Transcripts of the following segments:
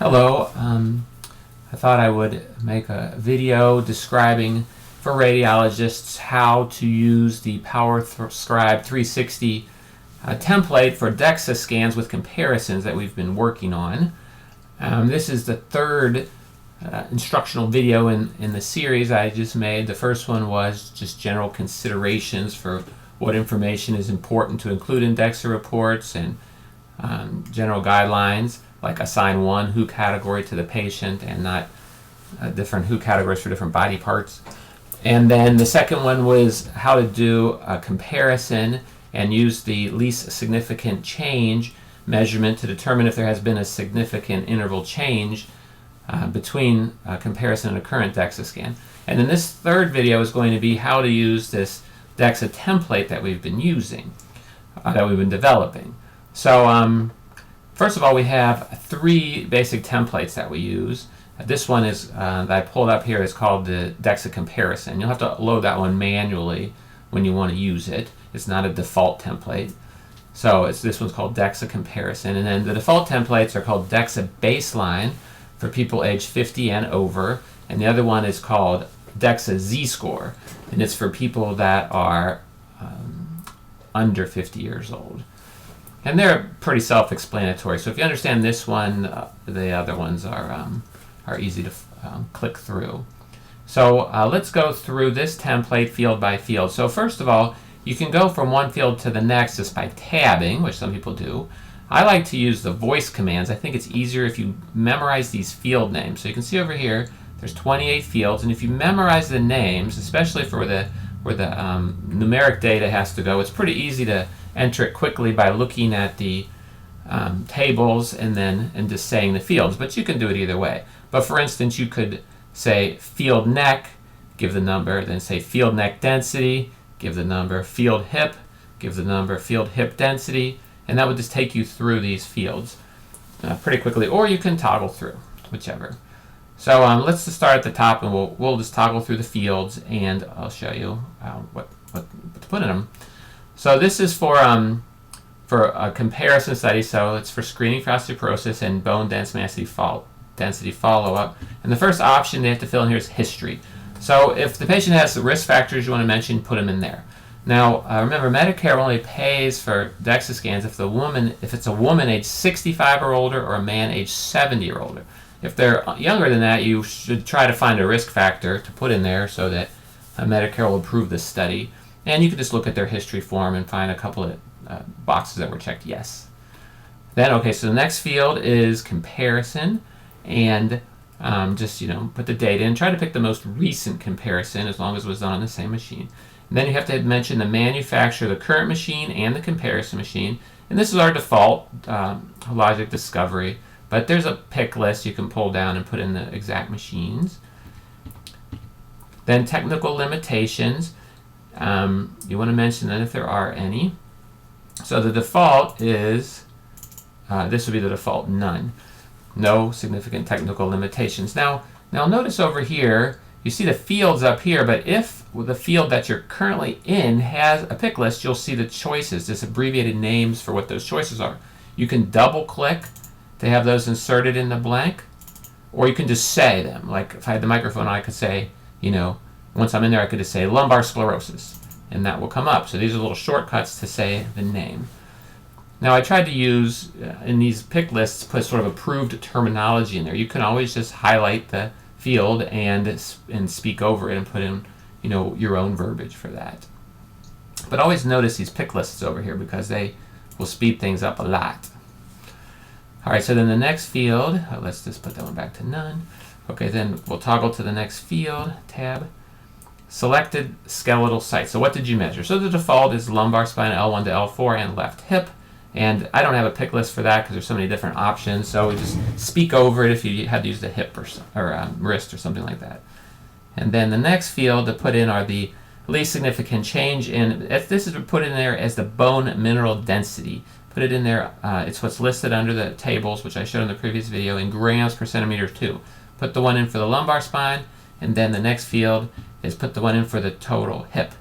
Hello, I thought I would make a video describing for radiologists how to use the Powerscribe 360 template for DEXA scans with comparisons that we've been working on. This is the third instructional video in the series I just made. The first one was just general considerations for what information is important to include in DEXA reports and general guidelines, like assign one WHO category to the patient and not different WHO categories for different body parts. And then the second one was how to do a comparison and use the least significant change measurement to determine if there has been a significant interval change between a comparison and a current DEXA scan. And then this third video is going to be how to use this DEXA template that we've been using, that we've been developing. So first of all, we have three basic templates that we use. This one is that I pulled up here is called the Dexa Comparison. You'll have to load that one manually when you want to use it. It's not a default template. So this one's called Dexa Comparison. And then the default templates are called Dexa Baseline for people age 50 and over. And the other one is called Dexa Z-Score. And it's for people that are under 50 years old. And they're pretty self-explanatory. So if you understand this one, the other ones are easy to click through. So let's go through this template field by field. So first of all, you can go from one field to the next just by tabbing, which some people do. I like to use the voice commands. I think it's easier if you memorize these field names. So you can see over here, there's 28 fields, and if you memorize the names, especially for where the numeric data has to go, it's pretty easy to enter it quickly by looking at the tables and just saying the fields, but you can do it either way. But for instance, you could say field neck, give the number, then say field neck density, give the number, field hip, give the number, field hip density, and that would just take you through these fields pretty quickly, or you can toggle through, whichever. So let's just start at the top, and we'll just toggle through the fields, and I'll show you what to put in them. So this is for a comparison study, so it's for screening for osteoporosis and bone density follow-up. And the first option they have to fill in here is history. So if the patient has the risk factors you want to mention, put them in there. Now remember, Medicare only pays for DEXA scans if it's a woman age 65 or older or a man age 70 or older. If they're younger than that, you should try to find a risk factor to put in there so that Medicare will approve this study. And you can just look at their history form and find a couple of boxes that were checked yes. Then, okay, so the next field is comparison, and just put the data in. Try to pick the most recent comparison as long as it was done on the same machine. And then you have to mention the manufacturer, the current machine, and the comparison machine. And this is our default logic discovery, but there's a pick list you can pull down and put in the exact machines. Then technical limitations. You want to mention that if there are any. So the default is, this would be the default none. No significant technical limitations. Now notice over here, you see the fields up here, but if the field that you're currently in has a pick list, you'll see the choices, just abbreviated names for what those choices are. You can double click to have those inserted in the blank, or you can just say them. Like if I had the microphone, I could say, once I'm in there, I could just say lumbar sclerosis, and that will come up. So these are little shortcuts to say the name. Now I tried to use, in these pick lists, put sort of approved terminology in there. You can always just highlight the field and speak over it and put in, your own verbiage for that. But always notice these pick lists over here because they will speed things up a lot. All right, so then the next field, let's just put that one back to none. Okay, then we'll toggle to the next field, tab. Selected skeletal site. So what did you measure? So the default is lumbar spine L1 to L4 and left hip. And I don't have a pick list for that because there's so many different options. So we just speak over it if you had to use the hip or wrist or something like that. And then the next field to put in are the least significant change in. This is put in there as the bone mineral density. Put it in there. It's what's listed under the tables, which I showed in the previous video, in grams per centimeter too. Put the one in for the lumbar spine, and then the next field is put the one in for the total hip.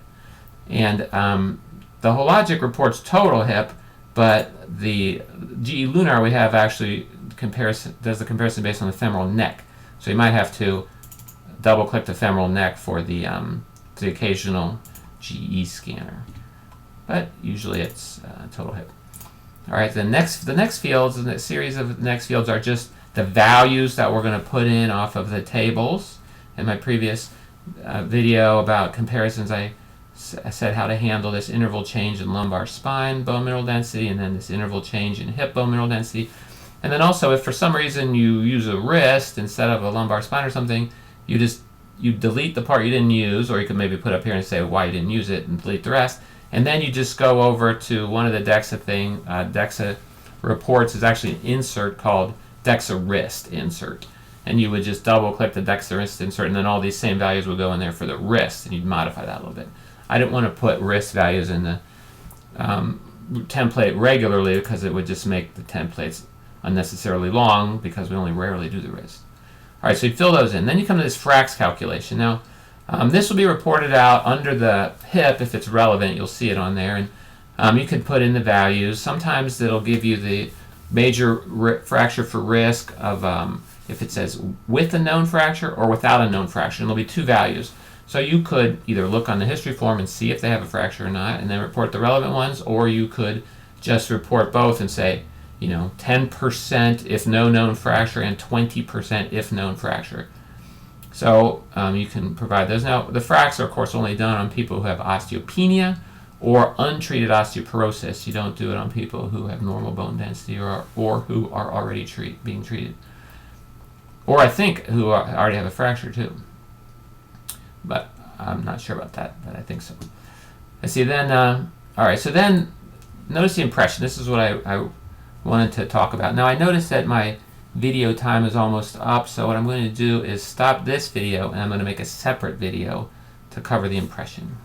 And the Hologic reports total hip, but the GE Lunar we have actually does the comparison based on the femoral neck. So you might have to double click the femoral neck for the occasional GE scanner, but usually it's total hip. All right, the next fields in the series of next fields are just the values that we're going to put in off of the tables. In my previous video about comparisons, I said how to handle this interval change in lumbar spine bone mineral density, and then this interval change in hip bone mineral density. And then also, if for some reason you use a wrist instead of a lumbar spine or something, you delete the part you didn't use, or you could maybe put up here and say why you didn't use it and delete the rest. And then you just go over to one of the DEXA DEXA reports is actually an insert called DEXA wrist insert. And you would just double click the DEXA wrist insert, and then all these same values would go in there for the wrist, and you'd modify that a little bit. I didn't want to put wrist values in the template regularly because it would just make the templates unnecessarily long, because we only rarely do the wrist. All right, so you fill those in. Then you come to this fracs calculation. Now, this will be reported out under the hip if it's relevant. You'll see it on there, and you can put in the values. Sometimes it'll give you the major fracture for risk of if it says with a known fracture or without a known fracture. And there'll be two values. So you could either look on the history form and see if they have a fracture or not, and then report the relevant ones, or you could just report both and say, 10% if no known fracture and 20% if known fracture. So you can provide those. Now, the fracs are, of course, only done on people who have osteopenia or untreated osteoporosis. You don't do it on people who have normal bone density or who are already being treated. Or I think who already have a fracture too. But I'm not sure about that, but I think so. I see then, all right, so then notice the impression. This is what I wanted to talk about. Now I noticed that my video time is almost up, so what I'm going to do is stop this video, and I'm going to make a separate video to cover the impression.